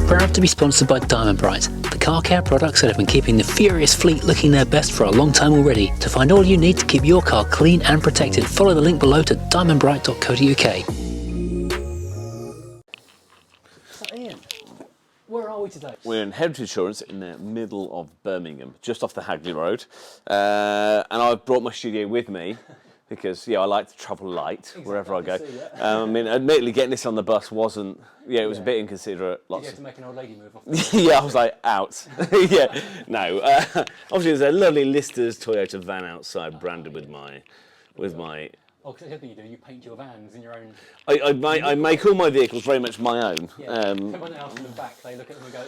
proud to be sponsored by Diamond Bright, the car care products that have been keeping the furious fleet looking their best for a long time already. To find all you need to keep your car clean and protected, follow the link below to diamondbright.co.uk. So Ian, where are we today? We're in Heritage Insurance in the middle of Birmingham, just off the Hagley Road. And I've brought my studio with me because, I like to travel light wherever I go. I mean, admittedly, getting this on the bus wasn't, it was a bit inconsiderate. Did you have to make an old lady move off? I was like, out. No. Obviously, there's a lovely Lister's Toyota van outside, branded with my. Oh, because the other thing you do, you paint your vans in your own. I make all my vehicles very much my own. Yeah. Someone else in the back, they look at them and go,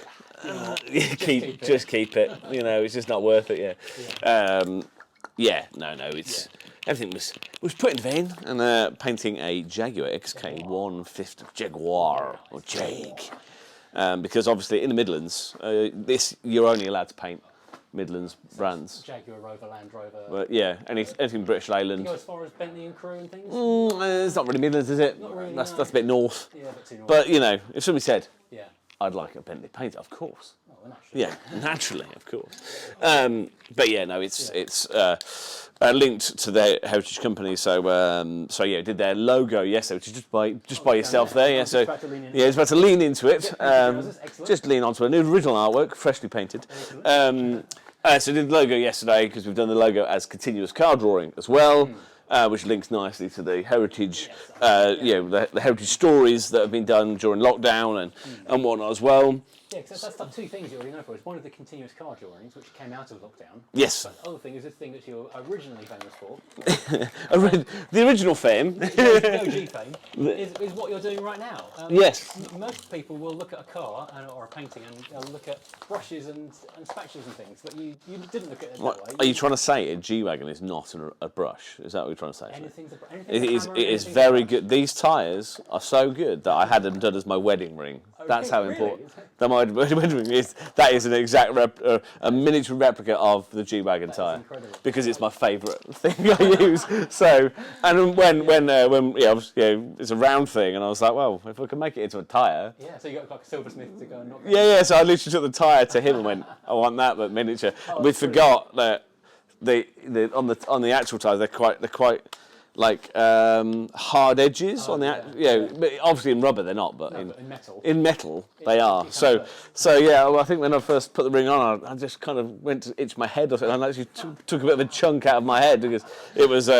just keep it. It's just not worth it. It's everything was put in vain, and painting a Jaguar XK 150 Jaguar or Jag, because obviously in the Midlands, you're only allowed to paint Midlands brands. Jaguar, Rover, Land Rover. Well, anything British Leyland. You go as far as Bentley and Crew and things. It's not really Midlands, is it? Not really. That's a bit north. Yeah, a bit too north. But if somebody said, yeah, I'd like a Bentley painter, of course. Oh, well, naturally. Yeah, naturally, of course. It's linked to their heritage company. So did their logo yesterday, which is just by yourself there. Yeah, so it's about to lean into it. Just lean onto a new original artwork, freshly painted. So did the logo yesterday because we've done the logo as continuous car drawing as well. Which links nicely to the heritage, the heritage stories that have been done during lockdown and whatnot as well. Yeah, because that's like two things you already know for. It's one of the continuous car drawings, which came out of lockdown. Yes. But the other thing is this thing that you're originally famous for. The original fame. The OG fame is what you're doing right now. Yes. Most people will look at a car or a painting and they'll look at brushes and spatulas and things, but you didn't look at it that way. Are you trying to say a G-Wagon is not a brush? Is that what you're trying to say? It is very good. These tyres are so good that I had them done as my wedding ring. That's how important. That my wedding ring is. That is an exact a miniature replica of the G-Wagon tyre, because it's my favourite thing I use. So, and when it's a round thing, and I was like, well, if I can make it into a tyre. Yeah. So you got like a silversmith to go and knock. Yeah. So I literally took the tyre to him and went, I want that, but miniature. We forgot that on the actual tyres they're quite like hard edges on the but obviously in rubber they're not, but in metal they are. So I think when I first put the ring on, I just kind of went to itch my head off it, and I actually took a bit of a chunk out of my head because it was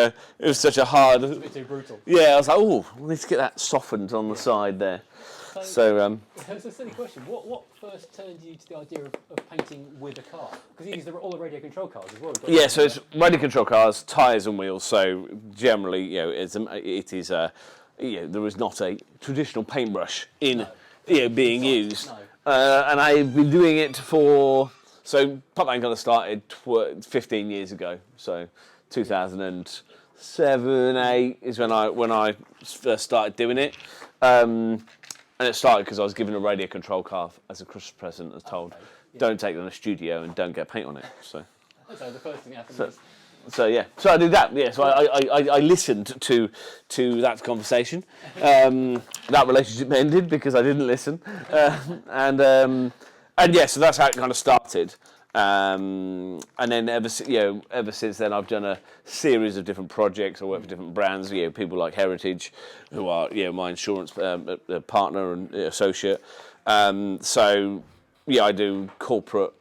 such a hard. It's a bit too brutal. Yeah, I was like, oh, I need to get that softened on the side there. So it's a silly question. What first turned you to the idea of painting with a car? Because you use all the radio control cars as well. Yeah, so it's radio control cars, tyres and wheels. So generally, there is not a traditional paintbrush in being used. No. And I've been doing it so PopBangColour started 15 years ago. So 2007, 8 is when I first started doing it. And it started because I was given a radio control car as a Christmas present. I was told, don't take it in a studio and don't get paint on it. So the first thing that happened so I did that. Yeah, so I listened to that conversation. That relationship ended because I didn't listen, so that's how it kind of started. And then ever since then, I've done a series of different projects. I work for different brands. People like Heritage, who are my insurance partner and associate. I do corporate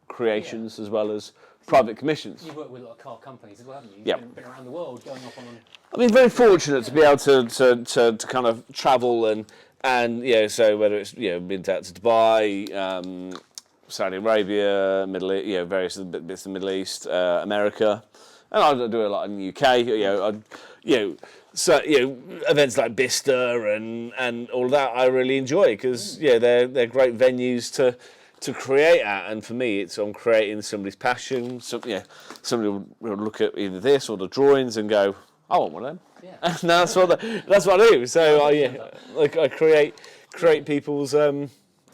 creations as well as private commissions. You've worked with a lot of car companies as well, haven't you? Yeah. You've been around the world, going off on. I've been very fortunate to be able to kind of travel and so whether it's been out to Dubai. Saudi Arabia, various bits of the Middle East, America, and I do a lot in the UK. Events like Bicester and all of that I really enjoy because they're great venues to create at, and for me it's on creating somebody's passion. Somebody will look at either this or the drawings and go, I want one of them. Yeah. And that's what I do. So I create people's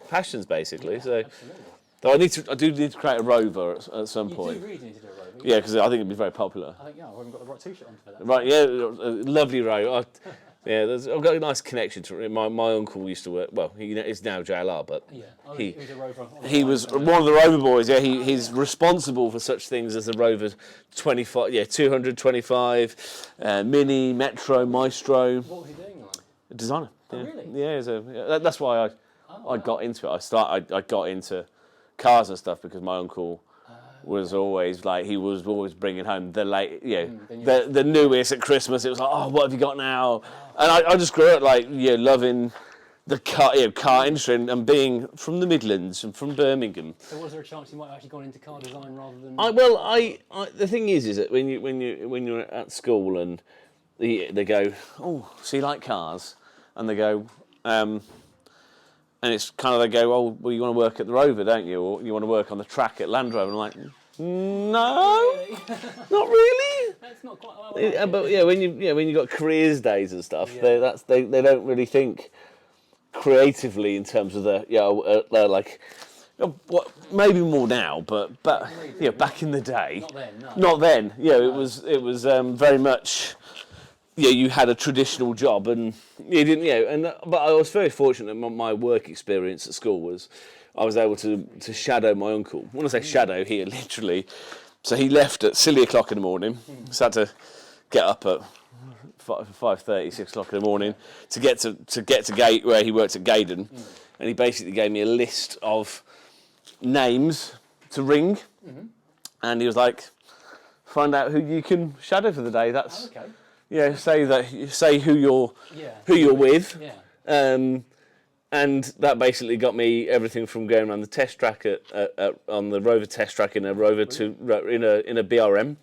passions basically. Yeah, so. Absolutely. Though I do need to create a rover at some point. You do really need to do a rover. Yeah, because I think it'd be very popular. I think I haven't got the right t-shirt on for that. Right, a lovely rover. Yeah, I've got a nice connection to it. My uncle used to work. Well, he is now JLR, but he was a Rover. He was one of the Rover boys. Yeah, he's responsible for such things as the Rover 25, 225, Mini, Metro, Maestro. What was he doing? A designer. Oh, really? Yeah, that's why I got into it. I got into cars and stuff because my uncle was always bringing home the the newest at Christmas. It was like, oh, what have you got now? And I just grew up loving the car industry and being from the Midlands and from Birmingham. So was there a chance you might have actually gone into car design rather than? The thing is that when you're at school and they go, oh, so you like cars, and they go, and it's kind of they go, oh, well, you want to work at the Rover, don't you, or you want to work on the track at Land Rover? And I'm like, no, not really. That's not quite. But yeah, when you got careers days and stuff, they don't really think creatively in terms of maybe more now, but back in the day, not then. It was very much. You had a traditional job, and you didn't. But I was very fortunate. My work experience at school was, I was able to shadow my uncle. When I say shadow here, literally. So he left at silly o'clock in the morning. So I had to get up at 5:30, 6 o'clock in the morning to get to Gate where he worked at Gaydon, and he basically gave me a list of names to ring, and he was like, "Find out who you can shadow for the day." That's say who you're with, and that basically got me everything from going around the test track on the Rover test track in a Rover in a BRM.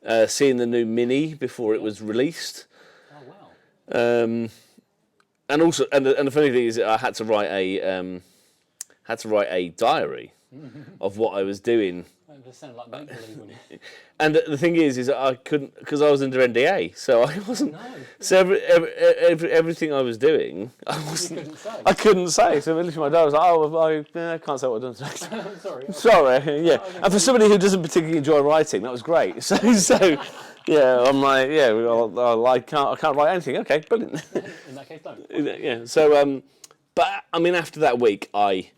Nice. Seeing the new Mini before it was released. Oh wow! And also, and the funny thing is, I had to write a diary of what I was doing. It sounded like make-believe, wouldn't it? And the thing is I couldn't, because I was under NDA, so I wasn't. No. So everything I was doing, I couldn't say. So literally, my dad was like, I can't say what I've done today. Sorry. Yeah. And for somebody who doesn't particularly enjoy writing, that was great. So yeah, I'm like, I can't write anything. Okay, brilliant. In that case, don't. Yeah. So but I mean, after that week, I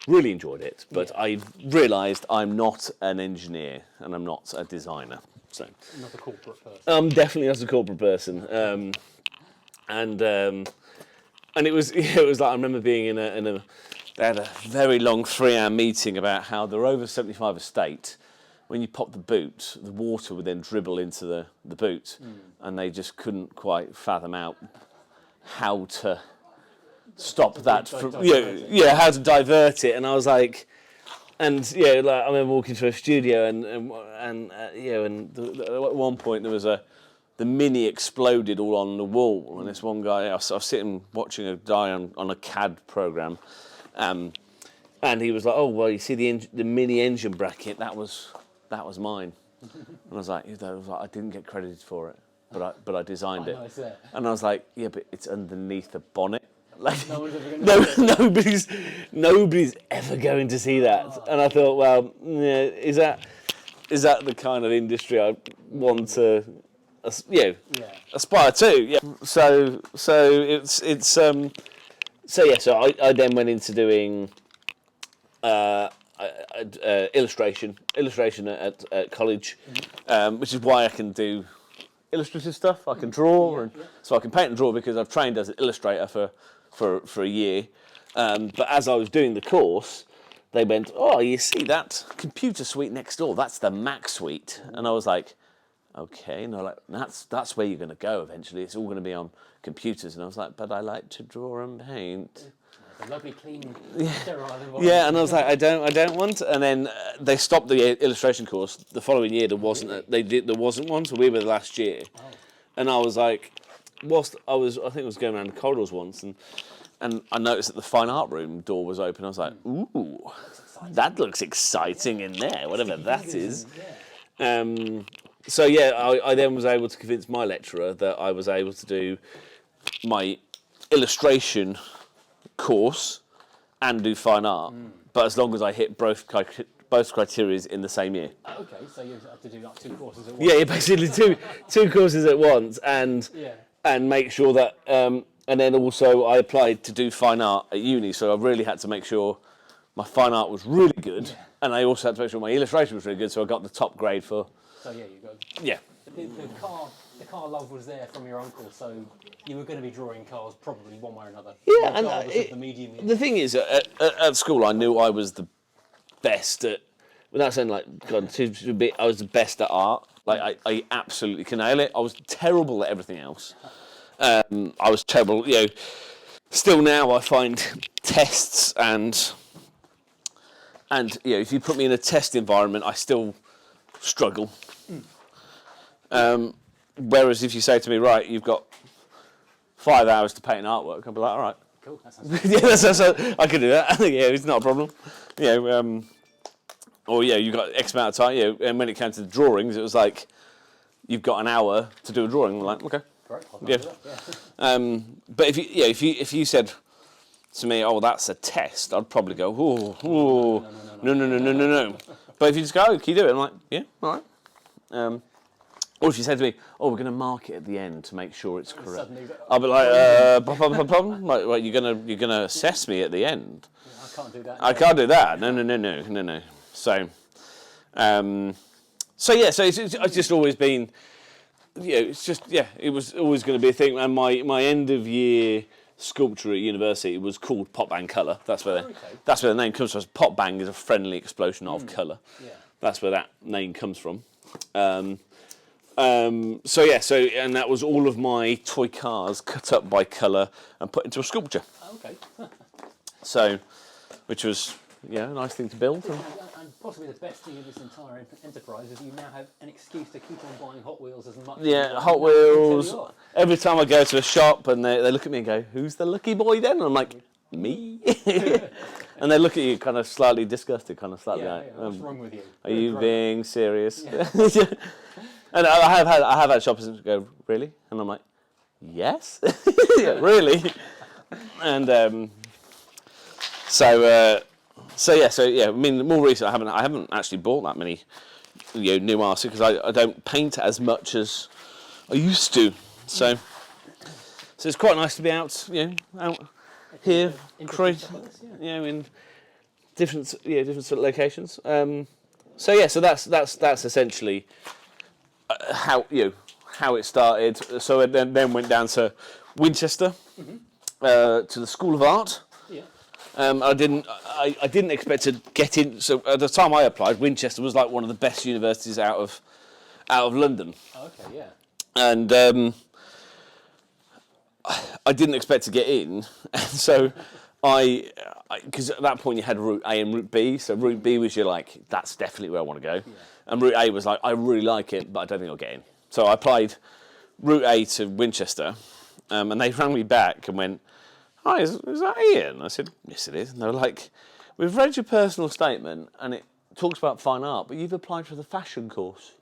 really enjoyed it, but I realised I'm not an engineer and I'm not a designer. So not a corporate person. I'm definitely not a corporate person. And it was like, I remember being they had a very long 3-hour meeting about how the Rover 75 estate, when you pop the boot, the water would then dribble into the boot, and they just couldn't quite fathom out how to stop that from, how to divert it. And I was like, I remember walking through a studio and at one point there was the Mini exploded all on the wall, and this one guy, I was sitting watching a guy on a CAD program, and he was like, oh well, you see the Mini engine bracket, that was mine. And I was like, I didn't get credited for it, but I designed it. Nice, yeah. And I was like, yeah, but it's underneath the bonnet. Like, nobody's ever going to see that. Oh. And I thought, well, is that the kind of industry I want to, aspire to? Yeah. So I then went into doing illustration at college, which is why I can do illustrative stuff. I can draw, so I can paint and draw because I've trained as an illustrator for a year. But as I was doing the course, they went, oh, you see that computer suite next door? That's the Mac suite. And I was like, okay. And they're like, that's where you're going to go eventually. It's all going to be on computers. And I was like, but I like to draw and paint. A lovely, clean, sterile environment. Yeah, and I was like, I don't want. And then they stopped the illustration course. The following year, there wasn't. There wasn't one. So we were the last year, and I was like, I think I was going around the corridors once, and I noticed that the fine art room door was open. I was like, ooh, that looks exciting in there, whatever that is. So I then was able to convince my lecturer that I was able to do my illustration course and do fine art, but as long as I hit both criteria in the same year. Okay, so you have to do like 2 courses at once. Yeah, basically two courses at once, and and make sure that, and then also I applied to do fine art at uni, so I really had to make sure my fine art was really good, and I also had to make sure my illustration was really good, so I got the top grade for. So yeah, you got. Yeah. The car love was there from your uncle, so you were going to be drawing cars probably one way or another. Yeah, and regardless of the medium. the thing is, at school, I knew I was the best at. Without saying like, God, I was the best at art. Like I absolutely can nail it. I was terrible at everything else. I was terrible. You know, still now I find tests and you know, if you put me in a test environment, I still struggle. Whereas if you say to me, right, you've got 5 hours to paint an artwork, I'll be like, all right. Cool. That sounds Yeah, that's I can do that. Yeah, it's not a problem. You know, or yeah, you've got X amount of time. You know, and when it came to the drawings, it was like, you've got an hour to do a drawing. I'm like, okay. Right, Yeah. Yeah. But if you said to me, oh, that's a test, I'd probably go, oh, no. But if you just go, oh, can you do it? I'm like, yeah, all right. Or if you said to me, oh, we're going to mark it at the end to make sure it's correct, I'll be like, problem? Like, you're gonna assess me at the end. Yeah, I can't do that. I can't do that. No. So yeah. So it's just always been, you know, it's just, yeah, it was always going to be a thing. And my end of year sculpture at university was called PopBangColour. That's where the name comes from. PopBang is a friendly explosion of colour. Yeah. That's where that name comes from. And that was all of my toy cars cut up by colour and put into a sculpture. Oh, okay. So, which was, yeah, a nice thing to build. And possibly the best thing of this entire enterprise is you now have an excuse to keep on buying Hot Wheels as much. Yeah, Hot Wheels. Every time I go to a shop and they look at me and go, "Who's the lucky boy then?" And I'm like, "Me." And they look at you kind of slightly disgusted, kind of slightly like, what's wrong with you? Are you being serious? Yeah. And I have had shoppers go, "Really?" And I'm like, "Yes." Yeah, really. And so yeah. I mean, more recent, I haven't actually bought that many, you know, new artists because I don't paint as much as I used to. So it's quite nice to be out, you know, out here, in different sort of locations. So that's essentially how it started. So it then went down to Winchester, to the School of Art. Yeah. I didn't expect to get in. So at the time I applied, Winchester was like one of the best universities out of London. Oh, okay, yeah. And I didn't expect to get in, and so because at that point you had Route A and Route B. So Route B was that's definitely where I want to go, and Route A was like, I really like it, but I don't think I'll get in. So I applied Route A to Winchester, and they rang me back and went, "Hi, is that Ian?" I said, "Yes, it is." And they were like, "We've read your personal statement, and it talks about fine art, but you've applied for the fashion course."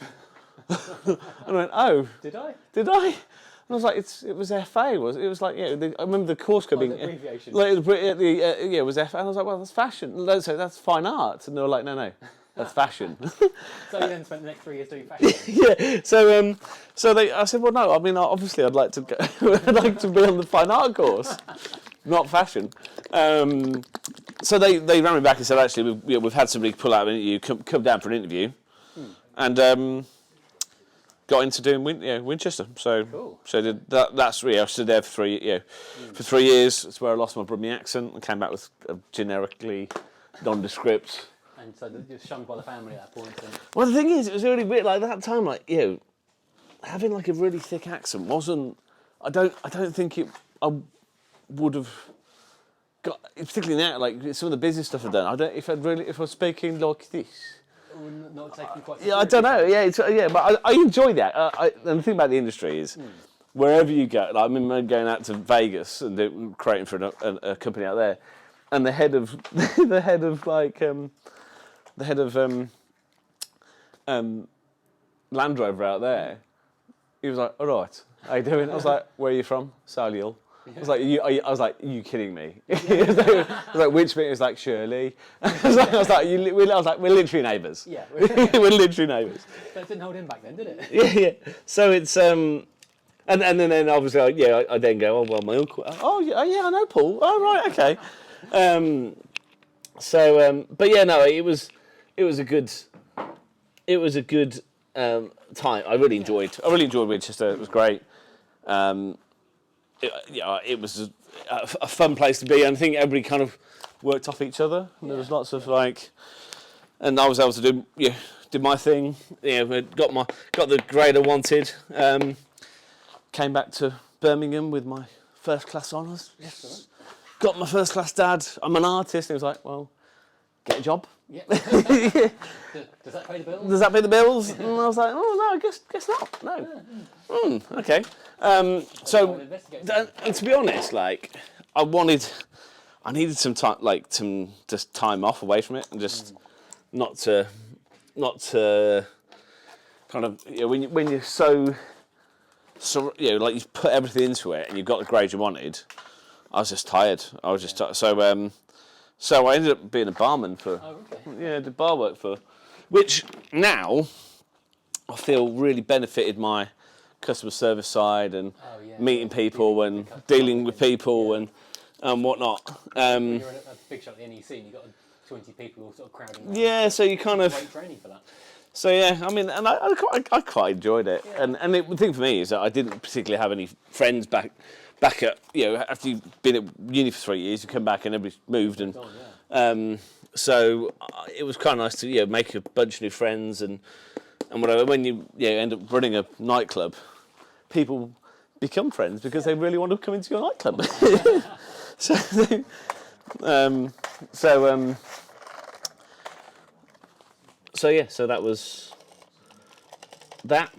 And I went, "Oh, Did I? did I?" And I was like, "It was FA, was it?" It was like, yeah. I remember the course code being the abbreviation. it was FA. And I was like, "Well, that's fashion. So that's fine art." And they were like, "No, that's fashion." So you then spent the next 3 years doing fashion. Yeah. So I said, "Well, no. I mean, obviously, I'd like to go. I'd like to be on the fine art course, not fashion." So they rang me back and said, "Actually, we've had somebody pull out an interview. Come down for an interview," and got into doing Winchester. So Cool. So that's really, I stood there for 3 years. That's where I lost my Brummie accent and came back with a generically nondescript. And so you're shunned by the family at that point. And Well, the thing is, it was really weird. Like that time, having like a really thick accent wasn't. I don't think I would have got, particularly now. Like some of the business stuff I've done. If I was speaking like this. not taking quite. Yeah, I don't know. Yeah, but I enjoy that. And the thing about the industry is, wherever you go, like, I remember going out to Vegas and creating for a company out there, and the head of Land Rover out there, he was like, "All right, how you doing?" I was like, "Where are you from?" "Solihull." I was like, "Are you kidding me?" I was like, "Which bit?" He was like, "Shirley." I was like, "We're literally neighbours." Yeah. We're literally neighbours. That didn't hold him back then, did it? Yeah. So it's And then obviously, I then go, oh well, my uncle. Oh yeah, I know Paul. Oh right, okay. But yeah, no, it was a good time. I really enjoyed Winchester. It was great. It was a fun place to be, and I think everybody kind of worked off each other. And there was lots of and I was able to do my thing. Got the grade I wanted. Came back to Birmingham with my first class honours. Excellent. Got my first class dad. I'm an artist. And he was like, well, get a job. Yeah. Does that pay the bills? Does that pay the bills? And I was like, oh no, I guess not. No. Okay. And to be honest, like I needed some time, like some just time off away from it, and just not to kind of when you're so like you put everything into it and you've got the grade you wanted. I was just tired. So I ended up being a barman for did bar work for, which now I feel really benefited my customer service side and meeting people and dealing with people and whatnot. When you're in a big shop at the NEC and you've got 20 people sort of crowding around. Yeah, so you kind of. Great training for that. So yeah, I mean, and I quite enjoyed it. Yeah. And the thing for me is that I didn't particularly have any friends back at after you've been at uni for 3 years, you come back and everybody's moved and. So it was kind of nice to make a bunch of new friends and whatever. When you end up running a nightclub, people become friends because they really want to come into your nightclub. So that was that,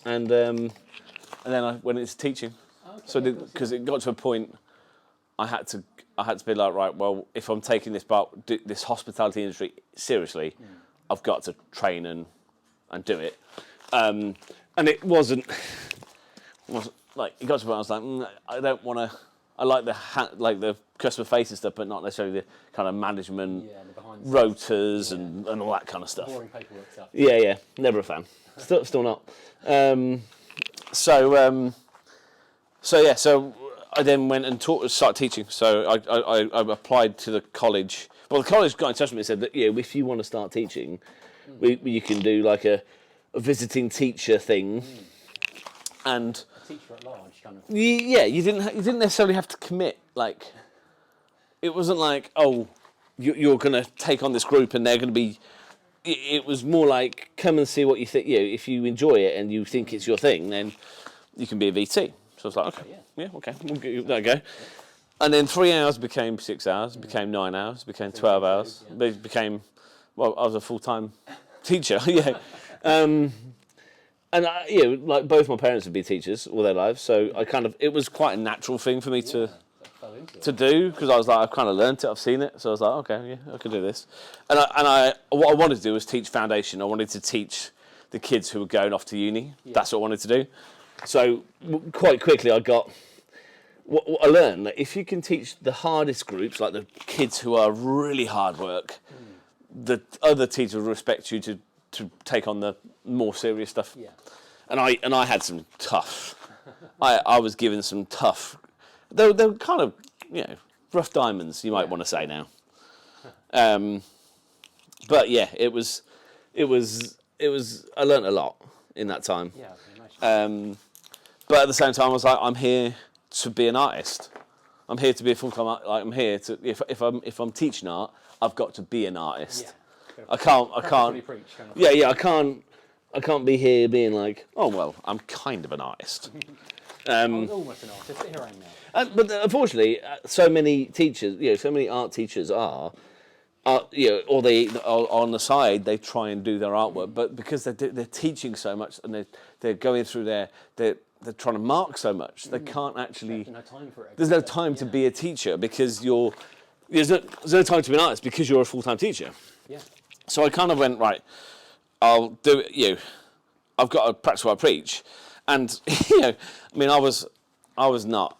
and then I went into teaching. Okay, so because it got to a point, I had to be like, right, well, if I'm taking this hospitality industry seriously, I've got to train and do it. And it wasn't like it got to a point I was like, I don't want to. I like the customer facing stuff, but not necessarily the kind of management, the rotas and all that kind of stuff. Boring paperwork stuff. Yeah, never a fan. Still not. So I then went and started teaching. So I applied to the college. Well, the college got in touch with me and said that if you want to start teaching, you can do like a visiting teacher thing, and. Teacher at large, kind of. Yeah, you didn't necessarily have to commit. Like, it wasn't like, oh, you're going to take on this group and they're going to be. It was more like, come and see what you think. If you enjoy it and you think it's your thing, then you can be a VT. So I was like, okay, okay, we'll give that a go. And then 3 hours became 6 hours, became 9 hours, became 12 hours. It became, well, I was a full-time teacher. And like both my parents have been teachers all their lives, so it was quite a natural thing for me to do, because I was like, I've kind of learnt it, I've seen it, so I was like, okay, I can do this. And what I wanted to do was teach foundation. I wanted to teach the kids who were going off to uni. That's what I wanted to do. So quite quickly I learned that if you can teach the hardest groups, like the kids who are really hard work, the other teachers will respect you to take on the more serious stuff. Yeah. And I had some tough. I was given some tough. They were kind of rough diamonds, you might want to say now. But yeah, it was. I learnt a lot in that time. Yeah, I can imagine. But at the same time, I was like, I'm here to be an artist. I'm here to be a full-time. Like I'm here to. If I'm teaching art, I've got to be an artist. Yeah. I can't. Preach, kind of. Yeah. I can't be here being like, oh well, I'm kind of an artist. I was almost an artist, but here I am now. But unfortunately, so many teachers, so many art teachers or they are on the side, they try and do their artwork, but because they're teaching so much and they're going through they're trying to mark so much, they can't actually. There's no time for it. There's no time to be a teacher because there's no time to be an artist because you're a full-time teacher. Yeah. So I kind of went, right, I'll do it. I've got to practice what I preach, and I mean, I was not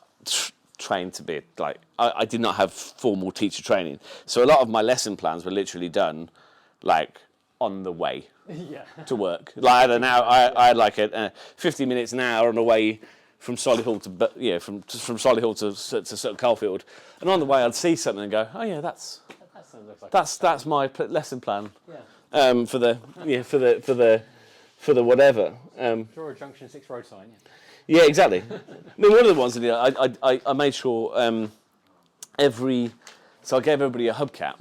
trained to be like I did not have formal teacher training, so a lot of my lesson plans were literally done like on the way to work. Like I had 50 minutes an hour on the way from Solihull to from Solihull to Sutton Coldfield, and on the way I'd see something and go, oh yeah, That sounds like that's my lesson plan. yeah. For the whatever. Draw a junction 6 road sign. Yeah, exactly. I mean, one of the ones that I made sure so I gave everybody a hubcap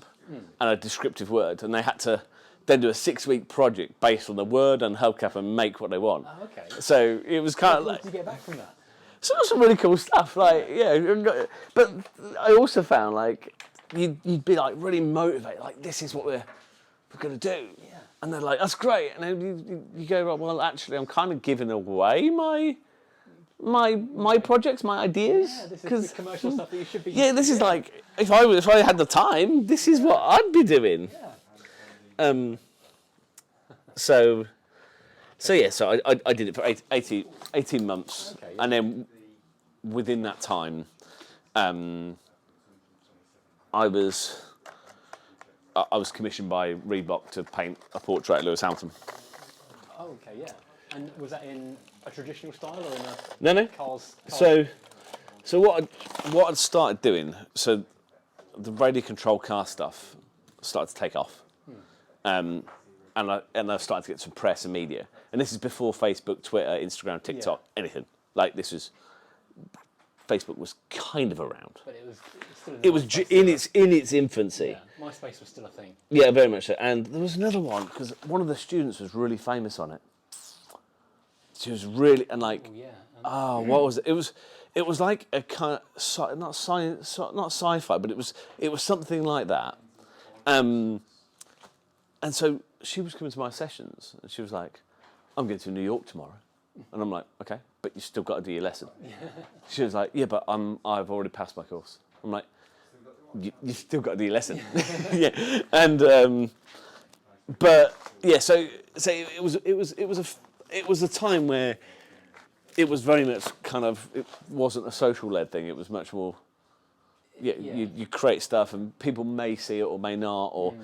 and a descriptive word, and they had to then do a 6-week project based on the word and hubcap and make what they want. Oh, okay. So it was kind of What like, did you get back from that? some really cool stuff. Like, yeah, but I also found like you'd be like really motivated, like this is what we're going to do. Yeah. And they're like, that's great. And then you go, well, actually, I'm kind of giving away my projects, my ideas. Yeah, this is the commercial stuff that you should be. Yeah, this is like if I had the time, this is what I'd be doing. Yeah. So I did it for 18 months, Okay, yeah. and then within that time, I was commissioned by Reebok to paint a portrait of Lewis Hamilton. Oh, okay, yeah. And was that in a traditional style or in a No. Car's? So what I'd started doing, so the radio control car stuff started to take off, and I started to get some press and media. And this is before Facebook, Twitter, Instagram, TikTok, anything. Like this was, Facebook was kind of around. But it was still in It was in its infancy. Yeah, MySpace was still a thing. Yeah, very much so. And there was another one because one of the students was really famous on it. She was really Oh, yeah. what was it? It was like a kind of not sci-fi, but it was something like that. And so she was coming to my sessions, and she was like, "I'm going to New York tomorrow," and I'm like, "Okay, but you still got to do your lesson." She was like, "Yeah, but I've already passed my course." I'm like, "You still got to do your lesson." Yeah, and but yeah, so it was a time where it was very much kind of, it wasn't a social led thing. It was much more. Yeah. You create stuff and people may see it or may not, or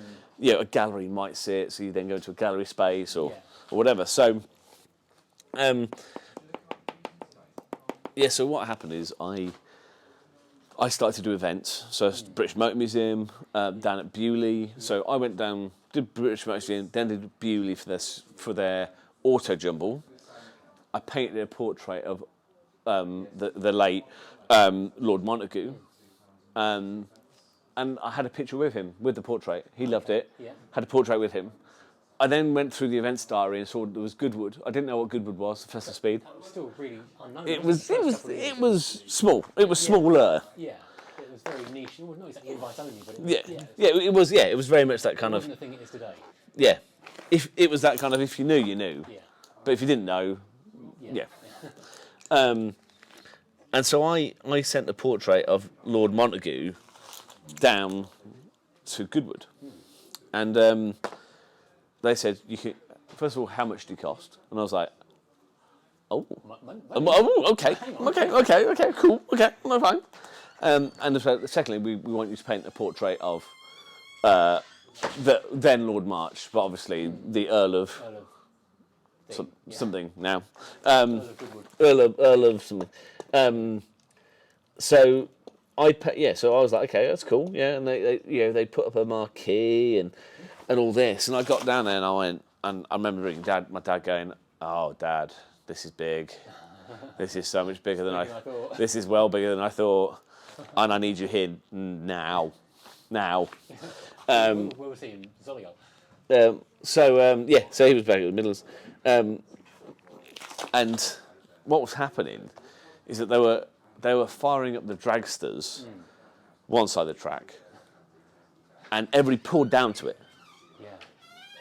a gallery might see it, so you then go into a gallery space or whatever. So, so what happened is I started to do events. So British Motor Museum down at Bewley. So I went down, did British Motor Museum, then did Bewley for their auto jumble. I painted a portrait of the late Lord Montagu. And I had a picture with him, with the portrait. He loved it. Yeah. Had a portrait with him. I then went through the events diary and saw there was Goodwood. I didn't know what Goodwood was, the Festival of Speed. That was still really unknown. It wasn't was it? small. It was smaller. Yeah. It was very niche. Well, not exactly invite only, but It was very much that kind it of. wasn't the thing it is today. Yeah. If it was that kind of, if you knew, you knew. Yeah. But if you didn't know, Yeah. and so I sent a portrait of Lord Montagu down to Goodwood, and they said, "You can." First of all, how much do you cost? And I was like, "Oh, okay, cool, okay, no fine." And so secondly, we want you to paint a portrait of the then Lord March, but obviously the Earl of something now, Earl of something. So so I was like, okay, that's cool, yeah. And they put up a marquee and all this, and I got down there and I went, and I remember my dad going, "Oh, Dad, this is big. This is so much bigger than I thought. This is well bigger than I thought, and I need you here now." Where was he in Solihull? So he was back at the Midlands, and what was happening is that they were firing up the dragsters one side of the track, and everybody pulled down to it. Yeah.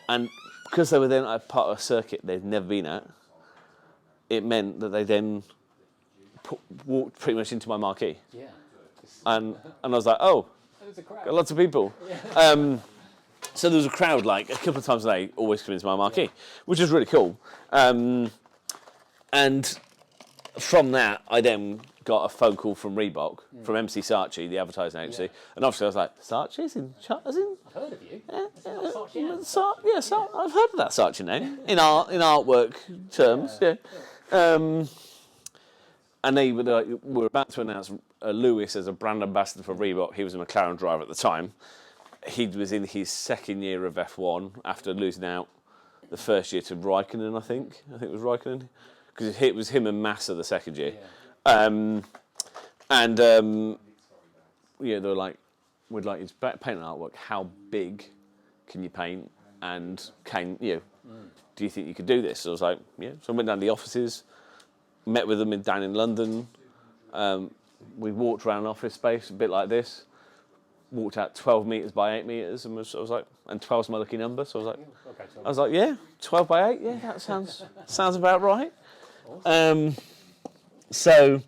And because they were then a part of a circuit they'd never been at, it meant that they then walked pretty much into my marquee. Yeah. And I was like, oh, There's a crowd. got lots of people. Yeah. So there was a crowd like a couple of times a day, always coming into my marquee, which was really cool. And from that, I then got a phone call from Reebok, from MC Saatchi, the advertising agency, and obviously I was like, Saatchi's in? I've heard of you. I've heard of that Saatchi name in artwork terms. Yeah. and they were about to announce Lewis as a brand ambassador for Reebok. He was a McLaren driver at the time. He was in his second year of F1 after losing out the first year to Raikkonen, I think. I think it was Raikkonen. Because it was him and Massa the second year. Yeah. They were like, we'd like you to paint an artwork. How big can you paint? And do you think you could do this? So I was like, yeah. So I went down to the offices, met with them down in London. We walked around office space, a bit like this. Walked out 12 metres by 8 metres, and I was like, and 12's my lucky number. So I was like, yeah, 12 by 8, yeah, that sounds about right. Awesome. So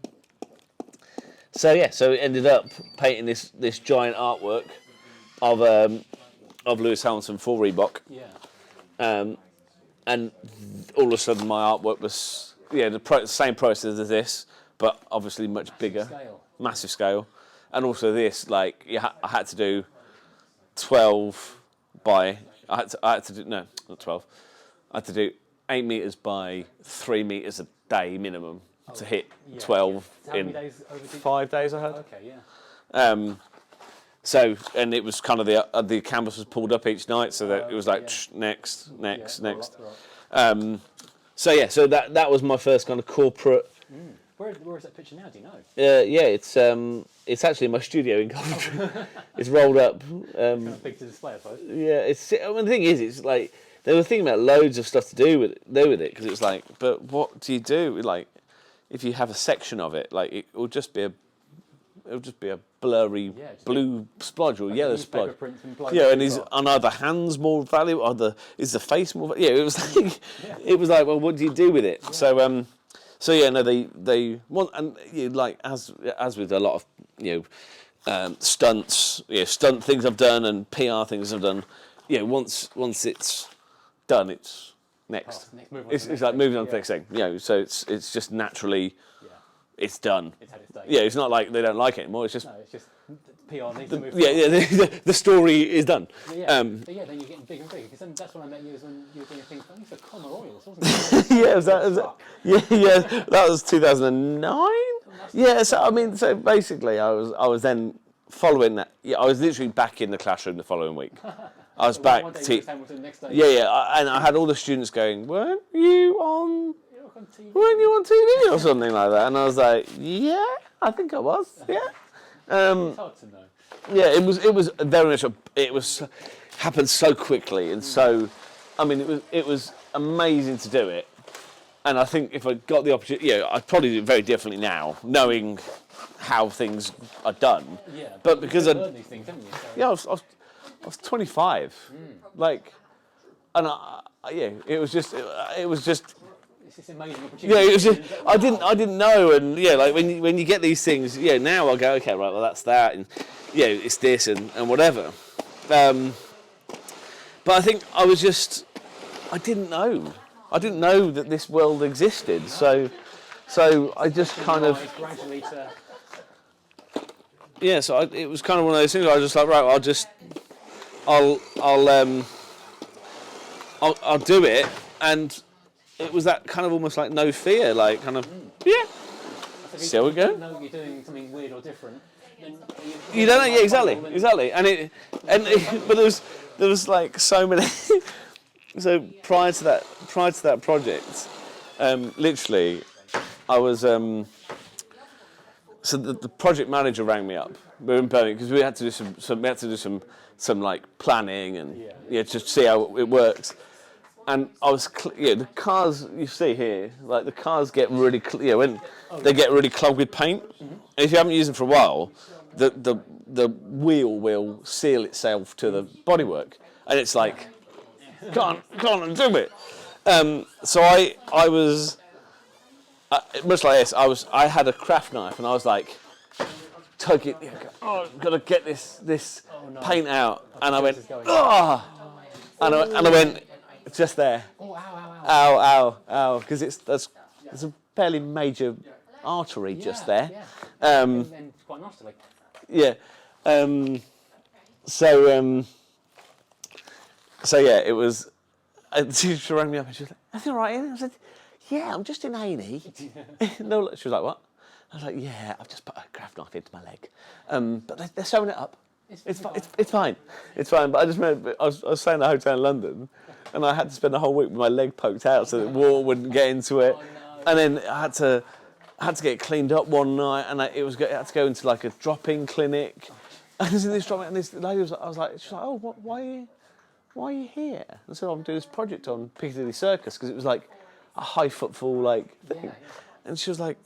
it ended up painting this giant artwork of Lewis Hamilton for Reebok. Yeah. And all of a sudden my artwork was the same process as this, but obviously much bigger, massive scale. And also this, like, I had to do 12 by, I had to do, no, not 12. I had to do 8 metres by 3 metres a day minimum to hit 12 in many days over 5 days, I had. Okay, yeah. So, and it was kind of the canvas was pulled up each night, so that it was like next. Right. So that was my first kind of corporate. Where is that picture now? Do you know? It's actually in my studio in Coventry. It's rolled up. Kind of big to display, I suppose. Yeah, the thing is, it's like they were thinking about loads of stuff to do with it because it was like, but what do you do? Like, if you have a section of it, like it will just be a blurry blue splodge or yellow splodge. And is on either hands more valuable? Is the face more? Yeah, it was like it was like, well, what do you do with it? Yeah. They want, and like as with a lot of stunts, stunt things I've done and PR things I've done. Once it's done, it's next. It's like moving on to the next thing. So it's just naturally. It's done. It's had its day. Yeah, it's not like they don't like it anymore. It's just PR needs to move. The story is done. But then you're getting bigger and bigger because then that's when I met you, was when you were doing a thing for Car-mmunity Oils, wasn't it? That was 2009. Yeah, so basically I was then following that. Yeah, I was literally back in the classroom the following week. I was back. And I had all the students going, weren't you on TV or something like that? And I was like, yeah, I think I was. Yeah. It's hard to know. Yeah, it was very much happened so quickly and so. It was amazing to do it, and I think if I got the opportunity, I'd probably do it very differently now, knowing how things are done. Yeah, but because I learned these things, haven't you? So. Yeah, I was 25, and it was just. It's this amazing opportunity. Yeah, it was just, I didn't know, and like when you get these things, now I go, okay, right, well that's that, and it's this and whatever. But I think I didn't know that this world existed, so I just kind of. Gradually to... Yeah, so it was kind of one of those things. I was just like, right, I'll do it, and it was that kind of almost like no fear, like kind of see how we go. You know you're doing something weird or different. You don't know, yeah, exactly, but there was like so many. So prior to that project, literally, I was. So the project manager rang me up. We were in Birmingham because we had to do some like planning and just see how it works. And I was, the cars you see here, like the cars get really, when they get really clogged with paint. Mm-hmm. And if you haven't used them for a while, the wheel will seal itself to the bodywork, and it's like, come on, and do it. So I was much like this. I had a craft knife, and I was like, tug it. I've got to get this paint out, and I went, and I went. Just there. Oh, ow. Because there's a fairly major artery just there. Yeah. And quite nicely. Yeah. So it was. She rang me up and she was like, "Everything all right, Ian?" I said, "Yeah, I'm just in A&E." No, she was like, "What?" I was like, yeah, I've just put a craft knife into my leg. But they're sewing it up. It's fine. It's fine. But I just remember, I was staying at a hotel in London, and I had to spend the whole week with my leg poked out so that water wouldn't get into it. Oh, no. And then I had to get it cleaned up one night, and I had to go into like a drop-in clinic. And I was in this drop-in, and this lady she's like, oh, why are you here? And so I'm doing this project on Piccadilly Circus, because it was like a high footfall like thing. Yeah. And she was like,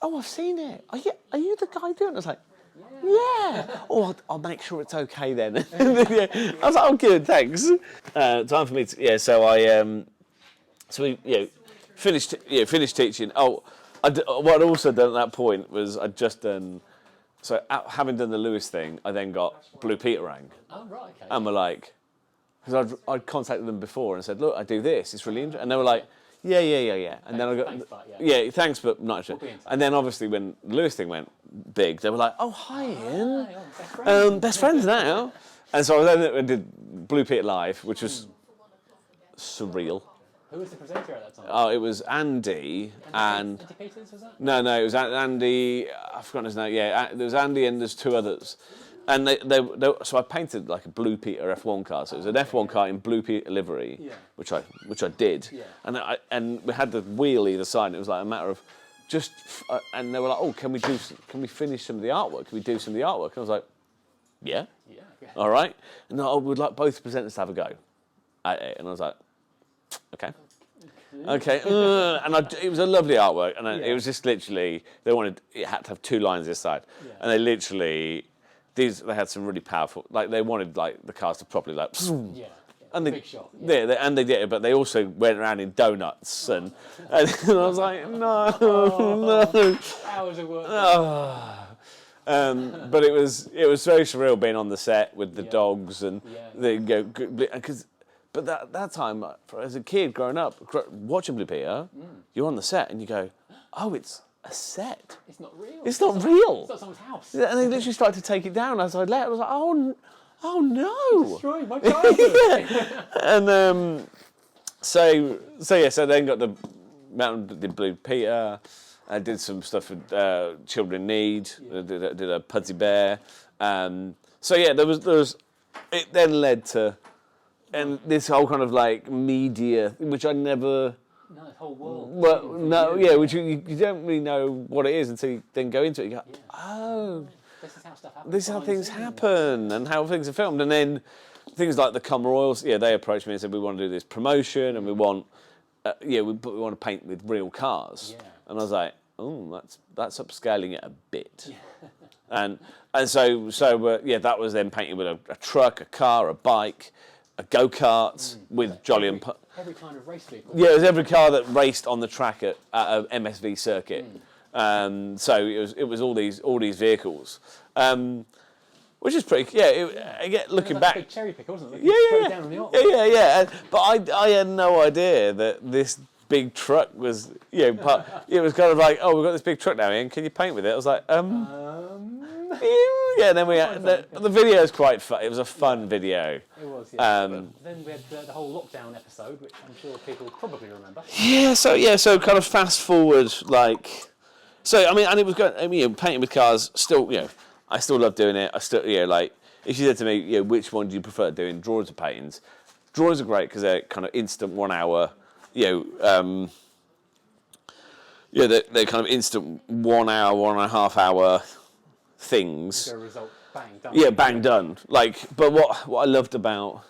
oh, I've seen it. Are you the guy doing it? I was like, yeah. Oh, I'll make sure it's okay then. Yeah. I was like, oh, good, thanks. Time for me to, so we finished teaching. Oh, what I'd also done at that point was I'd just done, so having done the Lewis thing, I then got Blue Peter rang. Oh, right, okay. And we're like, because I'd contacted them before and said, look, I do this, it's really interesting. And they were like, yeah. And then I got, thanks, but not actually. And then obviously when the Lewis thing went big, they were like, oh, hi, Ian. Best friends now. And so I did Blue Peter Live, which was surreal. Who was the presenter at that time? Oh, it was Andy and... Andy Peters, was that? No, it was Andy, I've forgotten his name, yeah, there was Andy and there's two others. And so I painted like a Blue Peter F1 car. So it was an F1 car in Blue Peter livery, which I did. Yeah. And we had the wheel either side. And it was like a matter of just, and they were like, oh, can we finish some of the artwork? Can we do some of the artwork? And I was like, yeah. All right. And I would like both presenters to have a go at it. And I was like, okay. And it was a lovely artwork. And it was just literally, it had to have two lines this side. Yeah. And they literally, they had some really powerful, like they wanted like the cars to properly like, and big shot. And they did it, but they also went around in donuts and I was like, no. Hours of work. But it was very surreal being on the set with the dogs and but that time as a kid growing up watching Blue Peter, you're on the set and you go, oh, it's a set. It's not real. It's not real. It's not someone's house. And they literally started to take it down as I left. I was like, oh no. Destroyed my childhood. And so then got the Mountain, did Blue Peter. I did some stuff with Children in Need. Did a Pudsey Bear. There was. It then led to, and this whole kind of like media, which I never. No, the whole world. Well, no, which you don't really know what it is until you then go into it. You go, oh, this is how stuff happens. This is how things happen and how things are filmed. And then things like the Cummer Royals, they approached me and said, we want to do this promotion and we want, we want to paint with real cars. Yeah. And I was like, oh, that's upscaling it a bit. Yeah. and so that was then painting with a truck, a car, a bike, a go-kart with Jolly and... Every kind of race vehicle. Yeah, it was every car that raced on the track at a MSV circuit. So it was all these vehicles, which is pretty. Looking back, big cherry pick, wasn't it? Yeah. But I had no idea that this big truck was. It was kind of like, oh, we've got this big truck now, Ian. Can you paint with it? I was like, yeah. And then the video is quite fun. It was a fun video. It was. Yeah. Then we had the whole lockdown episode, which I'm sure people probably remember. So kind of fast forward, like. So and it was good. Painting with cars. Still, I still love doing it. I still, like if you said to me, which one do you prefer doing, drawings or paintings? Drawings are great because they're kind of instant 1 hour. They're kind of instant 1 hour, 1.5 hour things. The result, bang done. Yeah, bang done. But what I loved about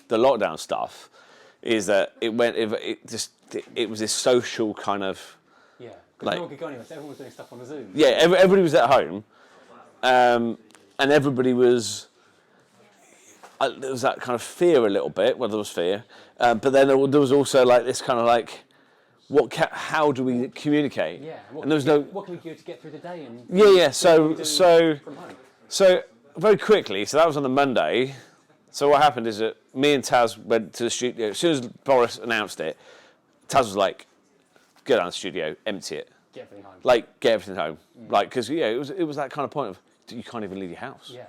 the lockdown stuff is that it was this social kind of. Yeah. Because no one could go anywhere, so everyone was doing stuff on the Zoom. Yeah, everybody was at home, and everybody was. There was that kind of fear a little bit. Well, there was fear, but then there was also like this kind of like, how do we communicate? Yeah. And there was no. What can we do to get through the day? And So very quickly. So that was on the Monday. So what happened is that me and Taz went to the studio. As soon as Boris announced it, Taz was like, go down to the studio, empty it. Get everything home. Get everything home. Because it was that kind of point of you can't even leave your house. Yeah,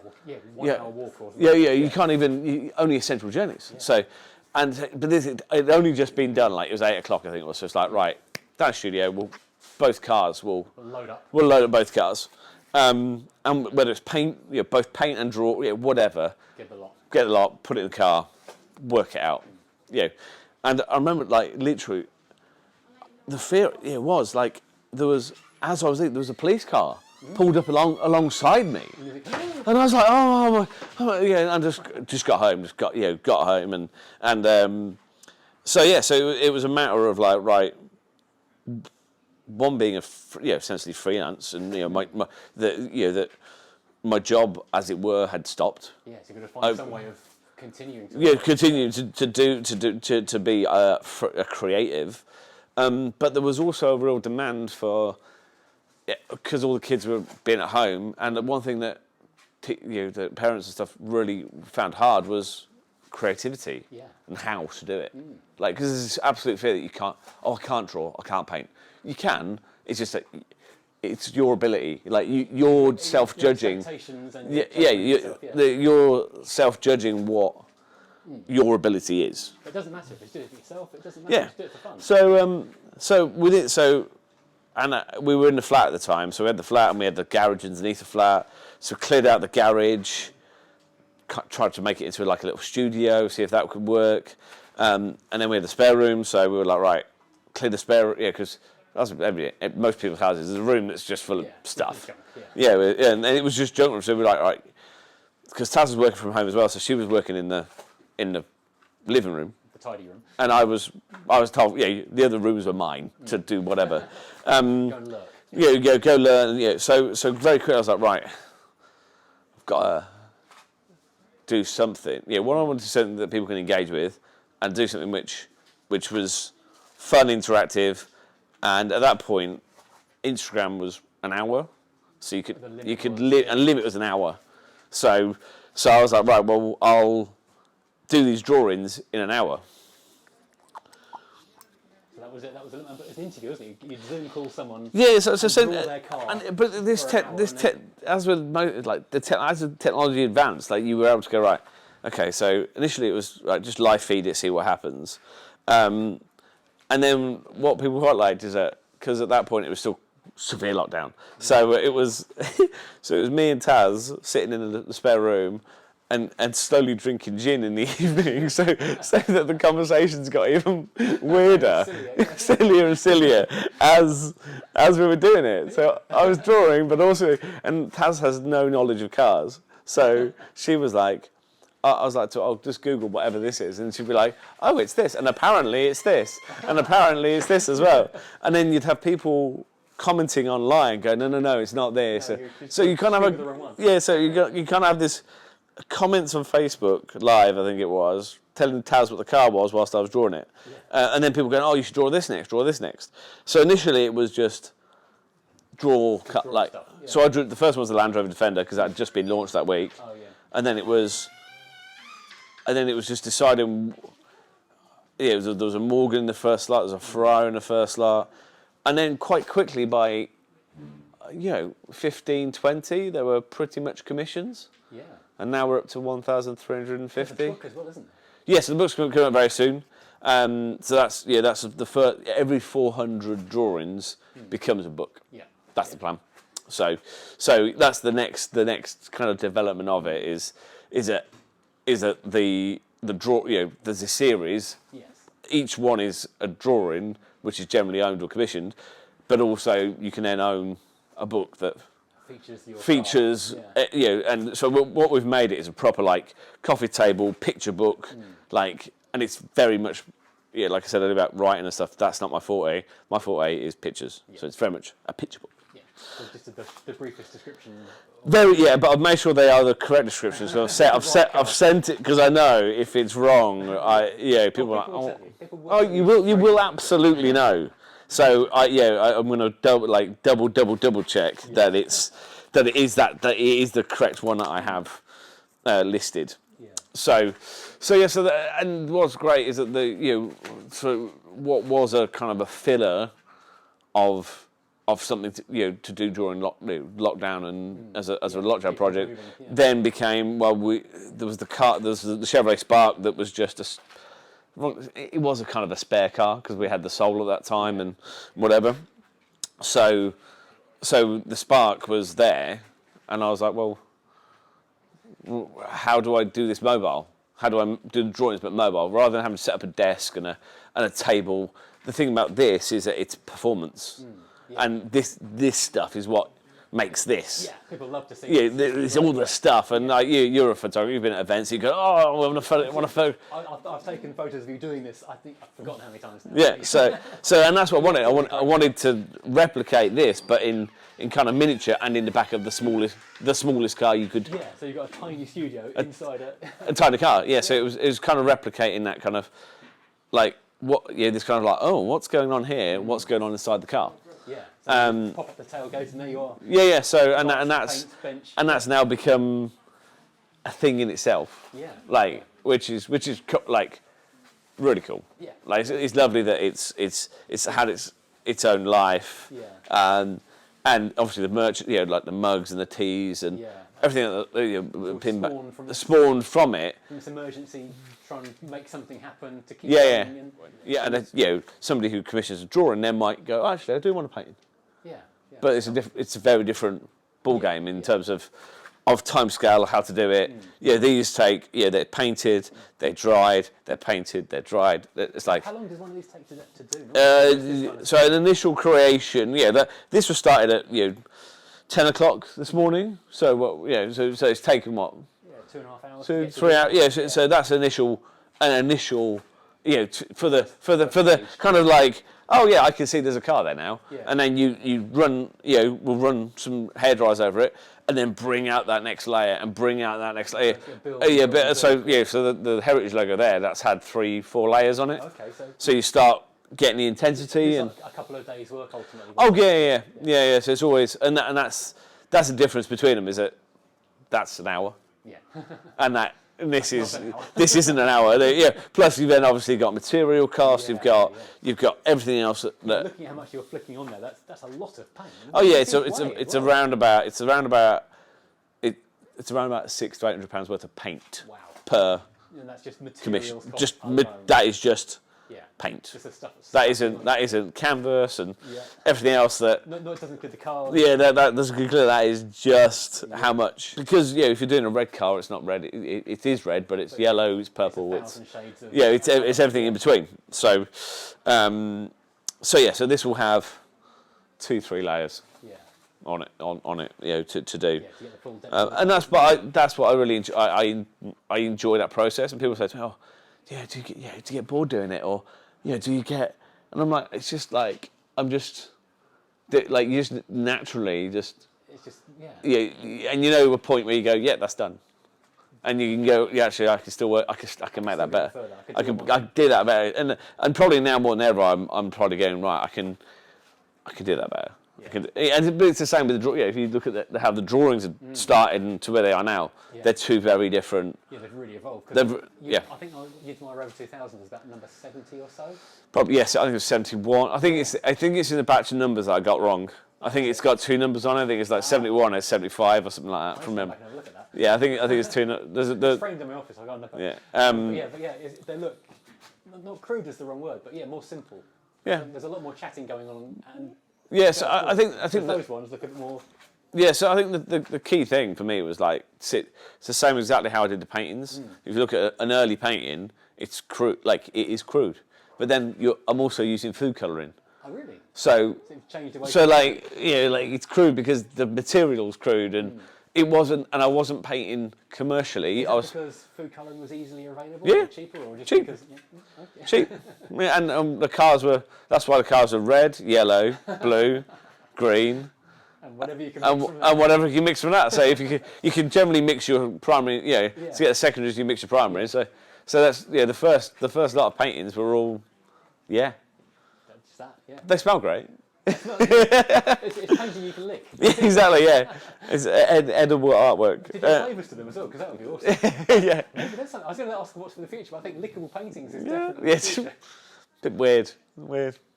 1 hour walk or. You can't even only essential journeys. Yeah. So, but it only just been done. It was 8 o'clock, I think it was. So it's like, right, down to the studio, we'll both cars will load up. We'll load up both cars, and whether it's paint, both paint and draw, whatever. Get the lot. Get the lot, put it in the car, work it out. And I remember, like, literally, the fear. It was like there was, as I was there was a police car pulled up alongside me, and I was like, oh and just got home, got home, and so it was a matter of like, right, one being essentially freelance, and that my job, as it were, had stopped. Yeah, so you're going to find some way of continuing. Continuing to be a creative, but there was also a real demand for, because all the kids were being at home, and one thing that the parents and stuff really found hard was creativity and how to do it. Like, because there's this absolute fear that you can't. Oh, I can't draw. I can't paint. You can. It's just that it's your ability. Like you're self-judging. You're self-judging what your ability is. It doesn't matter if you do it for yourself. It doesn't matter if you do it for fun. We were in the flat at the time. So we had the flat and we had the garage underneath the flat. So cleared out the garage. Tried to make it into like a little studio, see if that could work. And then we had the spare room. So we were like, right, clear the spare room. Yeah, because most people's houses, there's a room that's just full of stuff. And it was just junk room. So we were like, right, because Taz was working from home as well, so she was working in the living room, the tidy room, and I was told, the other rooms were mine to do whatever. Go and learn. Go learn. So very quickly I was like, right, I've got to do something. What I wanted to do something that people can engage with, and do something which was fun, interactive. And at that point, Instagram was an hour, so you could limit was an hour. So I was like, right, well, I'll do these drawings in an hour. So that was it. That was an interview, wasn't it? You'd Zoom call someone. Yeah, draw their car. But as the technology advanced, like you were able to go, right. Okay, so initially it was like just live feed it, see what happens. And then what people quite liked is that, because at that point it was still severe lockdown, so it was me and Taz sitting in the spare room and slowly drinking gin in the evening, so that the conversations got even weirder, sillier and sillier as we were doing it. So I was drawing, but also, and Taz has no knowledge of cars, so she was like, I was like, I'll just Google whatever this is. And she'd be like, oh, it's this. And apparently it's this. And apparently it's this as well. And then you'd have people commenting online going, no, it's not this. So you kind of have so you kind of have this comments on Facebook Live, I think it was, telling Taz what the car was whilst I was drawing it. And then people going, oh, you should draw this next. So initially it was just draw like, stuff. So I drew, the first one was the Land Rover Defender because that had just been launched that week. And then it was just deciding. There was a Morgan in the first lot, there was a Ferrari in the first lot, and then quite quickly by, 15, 20, there were pretty much commissions. Yeah. And now we're up to 1,350. There's a book as well, isn't there? Yes, the book's going to come out very soon. So that's the first. Every 400 drawings becomes a book. Yeah. That's the plan. So that's the next kind of development of it is that the draw, there's a series. Yes. Each one is a drawing, which is generally owned or commissioned, but also you can then own a book that features and so what we've made it is a proper like coffee table picture book, and it's very much like I said earlier about writing and stuff. That's not my forte. My forte is pictures, so it's very much a picture book. So just the briefest description. But I've made sure they are the correct descriptions. So I've sent it because I know if it's wrong, people are like, you will absolutely know. So I'm going to double check that it is the correct one that I have listed. Yeah. So and what's great is that so what was a kind of a filler of something to do during lockdown and as a lockdown project, then became there was the Chevrolet Spark that was just it was a kind of a spare car because we had the Soul at that time and whatever, So the spark was there, and I was like, well, how do I do this mobile? How do I do the drawings but mobile, rather than having to set up a desk and a table? The thing about this is that it's performance, and this stuff is what makes this. Yeah, people love to see. Yeah, it's all the stuff, and like you're a photographer. You've been at events. You go, oh, I want to photo. I've taken photos of you doing this. I think I've forgotten how many times now. Yeah, so and that's what I wanted. I wanted to replicate this, but in kind of miniature and in the back of the smallest car you could. Yeah, so you've got a tiny studio inside a tiny car. Yeah, so it was kind of replicating that kind of like this kind of like, oh, what's going on here? What's going on inside the car? Yeah. So pop up the tailgate and there you are. Yeah. So Bench. and that's now become a thing in itself. Yeah. Like which is like really cool. Yeah. Like it's lovely that it's had its own life. Yeah. And obviously the merch, like the mugs and the teas and everything that spawned from it. From this emergency, trying to make something happen to keep going. And somebody who commissions a drawing then might go, oh, actually, I do want to paint. Yeah. But it's a very different ball game in terms of timescale, how to do it. These take, they're painted, they're dried, they're painted, they're dried. It's like. How long does one of these take to do? So an initial creation, this was started at 10 o'clock this morning. So so it's taken what? Yeah, 2.5 hours. 3 hours. Yeah, so that's an initial, for the kind of like. Oh yeah, I can see there's a car there now, and then you run, we'll run some hairdryers over it, and then bring out that next layer and bring out that next layer. So the heritage logo there, that's had 3-4 layers on it. Okay, so you start getting the intensity and like a couple of days work ultimately. Oh yeah. So it's always and that's the difference between them is that that's an hour. Yeah. And this isn't an hour. Plus you've then obviously got material costs. You've got everything else. Looking at how much you're flicking on there, that's a lot of paint. Oh yeah, it's around about £600 to £800 worth of paint per. And that's just commission. materials. That is just paint. Just the stuff that isn't canvas and everything else that. No, it doesn't include the car. Yeah, that doesn't include. That is just how much. Because if you're doing a red car, it's not red. It is red, but it's yellow, it's purple. It's 1,000 shades of. It's everything in between. So, so this will have 2-3 layers. On it, to do, to get the full depth and that's what I really enjoy. I enjoy that process. And people say to me, "Oh, do you get bored doing it, or do you get?" And I'm like, it's just like I'm just like you just naturally just. It's just and a point where you go, yeah, that's done, and you can go, yeah, actually, I can still work. I can make that better. I can do that better, and probably now more than ever, I'm probably going right. I can do that better. But it's the same with the drawing. If you look at how the drawings have started to where they are now, they're two very different. Yeah, they've really evolved. I think my Rover 2000 is about number 70 or so. Probably yes. I think it was 71. I think it's in the batch of numbers that I got wrong. I think it's got 2 numbers on it. I think it's like 71 or 75 or something like that. From memory. Look at that. Yeah, I think it's 2. It's framed in my office. I got enough. They look not crude is the wrong word, but more simple. Yeah. There's a lot more chatting going on and. Yes, I think those ones look a bit more. Yeah, so I think the key thing for me was like it's the same exactly how I did the paintings. If you look at an early painting, it's crude, like it is crude, but then I'm also using food colouring. Oh really? So changed the way it's crude because the material's crude and it wasn't, and I wasn't painting commercially. Because food colouring was easily available. Yeah, cheaper or just cheap. Because, cheap. And the cars were. That's why the cars are red, yellow, blue, green. And whatever you can mix from that. And whatever you can mix from that. So if you can generally mix your primary, to get the secondaries, you mix your primary. So that's the first lot of paintings were all, That's that. Yeah. They smell great. It's painting you can lick. Yeah, exactly. Yeah, it's edible artwork. Did you get flavours to them as well? Because that would be awesome. Yeah. Maybe that's something. I was going to ask what's for the future, but I think lickable paintings is definitely the future. Bit weird,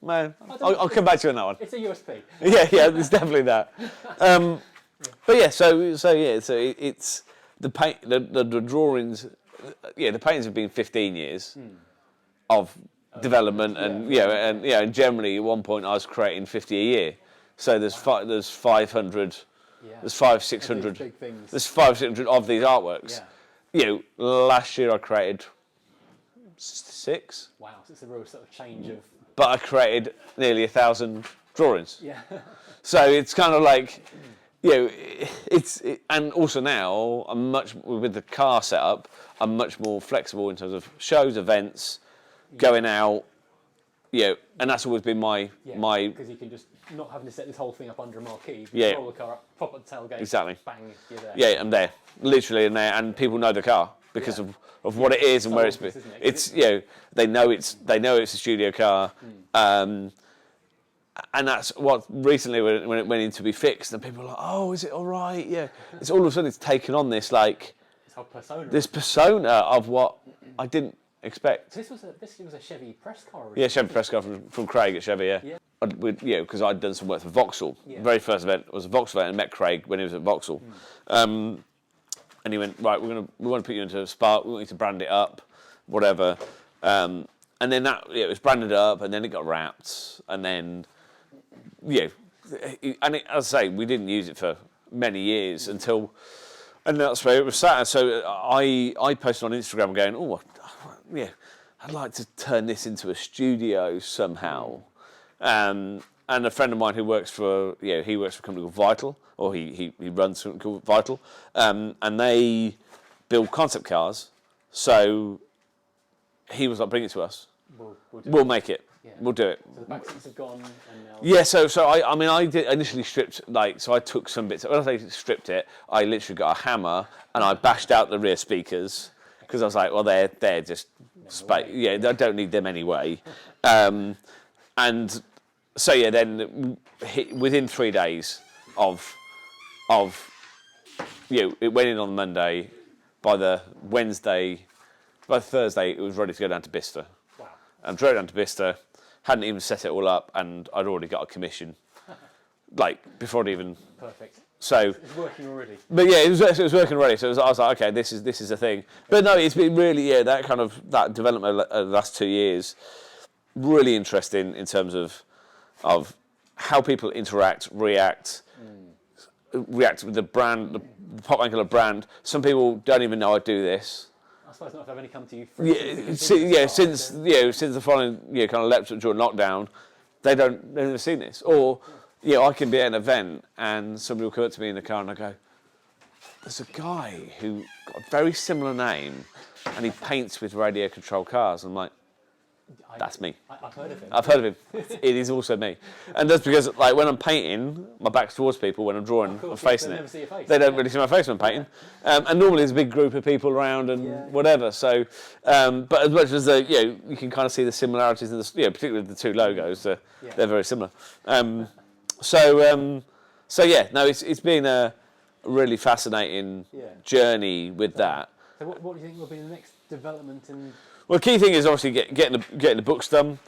man. I'll come back to you on that one. It's a USP. Yeah, it's definitely that. But yeah, so it's the paint, the drawings. Yeah, the paintings have been 15 years of development, and generally at one point I was creating 50 a year. So there's 500, there's 600, big things. there's 600 of these artworks. Last year I created 6. Wow, so it's a real sort of change of. But I created nearly 1,000 drawings. Yeah. So it's kind of like, and also now I'm with the car setup, I'm much more flexible in terms of shows, events, going out, and that's always been my. Because you can just not having to set this whole thing up under a marquee. Roll the car up, pop at the tailgate. Exactly. Bang, you're there. Yeah, I'm there, literally in there, and people know the car because of what it is and where obvious, it's. Isn't it? It's they know it's a studio car. And that's what recently when it went in to be fixed, and people were like, "Oh, is it all right?" Yeah, it's all of a sudden it's taken on this persona of what I didn't expect. So this was a Chevy press car. Yeah, Chevy press car from Craig at Chevy. Yeah, because I'd done some work for Vauxhall. The very first event was a Vauxhall event, and met Craig when he was at Vauxhall. And he went, right, we want to put you into a Spark. We want you to brand it up, whatever. And then it was branded up, and then it got wrapped, and then. And as I say, we didn't use it for many years and that's where it was sat. So I posted on Instagram going, I'd like to turn this into a studio somehow. And a friend of mine who works for, he works for a company called Vital, or he runs something called Vital, and they build concept cars. So he was like, bring it to us. We'll make it. Yeah. We'll do it. So the back seats have gone, and now. Yeah, so I did initially stripped so I took some bits. When I say stripped it, I literally got a hammer and I bashed out the rear speakers because I was like, well, they're just space. Yeah, I don't need them anyway. And so then within 3 days of it went in on Monday. By the Thursday, it was ready to go down to Bicester. Wow. And drove down to Bicester. Hadn't even set it all up, and I'd already got a commission, before I'd even. Perfect. So it's working already. But yeah, it was working already. So I was like, okay, this is a thing. But no, it's been really that development of the last 2 years, really interesting in terms of how people react with the brand, the PopBangColour brand. Some people don't even know I do this. I suppose not if they've only come to you. Since the following kind of leapt up during lockdown, they've never seen this. Or I can be at an event and somebody will come up to me in the car and I go, "There's a guy who got a very similar name, and he paints with radio control cars." I'm like, "That's me. I've heard of him. I've heard of him. It is also me." And that's because, when I'm painting, my back's towards people. When I'm drawing, I'm facing it. They don't really see my face when I'm painting. And normally there's a big group of people around and whatever. So, but as much as you can kind of see the similarities in the, particularly the two logos. They're very similar. It's been a really fascinating journey with that. So what do you think will be the next development in? Well, the key thing is obviously getting the books done,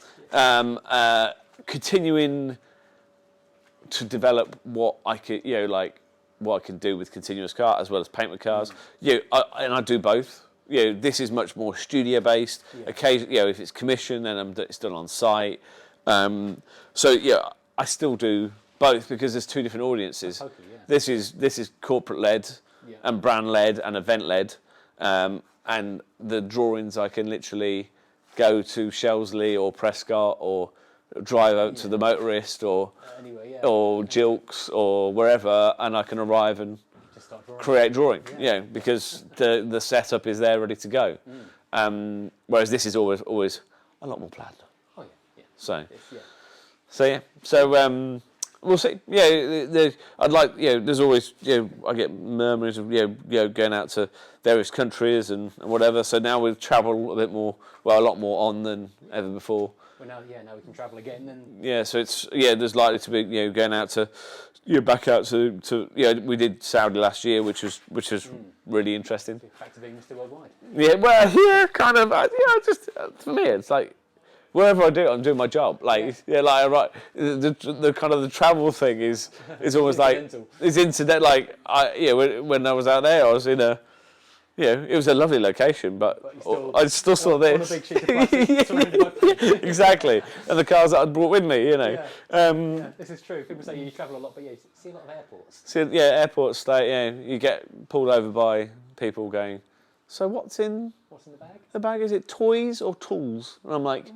continuing to develop what I could, what I can do with continuous car as well as paint with cars. And I do both. This is much more studio based. Occasionally, if it's commission, then it's done on site. I still do both because there's two different audiences. Totally, This is corporate led and brand led and event led. And the drawings I can literally go to Shelsley or Prescott or drive out to the Motorist or Jilks or wherever, and I can arrive and just start drawing. Create drawing. Because the setup is there ready to go. Whereas this is always a lot more planned. Oh yeah. So we'll see. I'd like. There's always. I get murmurs of going out to various countries and whatever. So now we travel a bit more. Well, a lot more on than ever before. Well, now we can travel again. Then. So it's There's likely to be going out to. Back out to. We did Saudi last year, which was really interesting. Back to being Mr. Worldwide. Yeah. Well, kind of. Just for me, it's like. Wherever I do it, I'm doing my job. Right. The kind of the travel thing is almost like it's incidental. When I was out there, I was in it was a lovely location, but I still saw on a this. big sheet of plastic surrounded by- Exactly, and the cars that I'd brought with me, Yeah, this is true. People say you travel a lot, but you see a lot of airports. So, airport stay. You get pulled over by people going, "So what's in What's in the bag? the bag? Is it toys or tools?" And I'm like,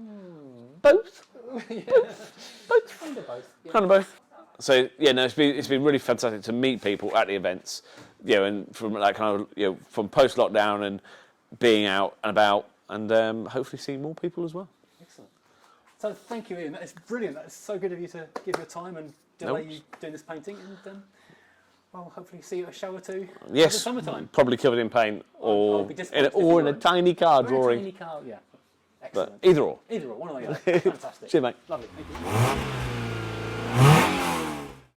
"Both, both, Kind of both. Yeah. kind of both." So no, it's been really fantastic to meet people at the events, and from that kind of from post lockdown and being out and about, and hopefully seeing more people as well. Excellent. So thank you, Ian. That is brilliant. That is so good of you to give your time and delay you doing this painting, and well, hopefully see you at a show or two. Yes, in the summertime. probably covered in paint I'll or be disappointed if you in a weren't. tiny car Or a drawing. tiny car, yeah. But Excellent. either or. Either or, one or the other. Fantastic. Cheers, mate. Lovely. Thank you.